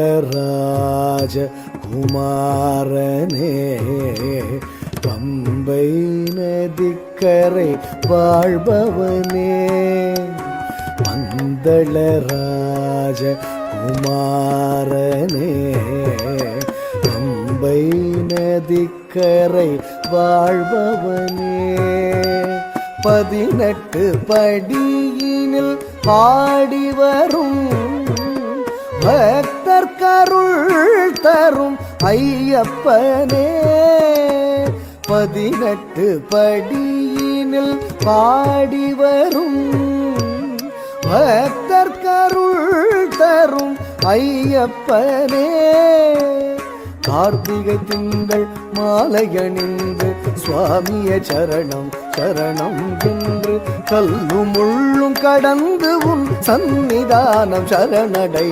பந்தளராஜ குமாரனே பம்பை நதிக்கரை வாழ்பவனே பந்தளராஜ குமாரனே பம்பை நதிக்கரை வாழ்பவனே 18 படியினில் பாடி வரும் பக்தர் கருள் தரும் ஐயப்பனே 18 படியினில் பாடி வரும் பக்தர் கருள் தரும் ஐயப்பனே கார்த்திகை திங்கள் மாலையணிந்து சுவாமிய சரணம் சரணம் என்று கல்லும் முள்ளும் கடந்து உன் சந்நிதானம் சரணடை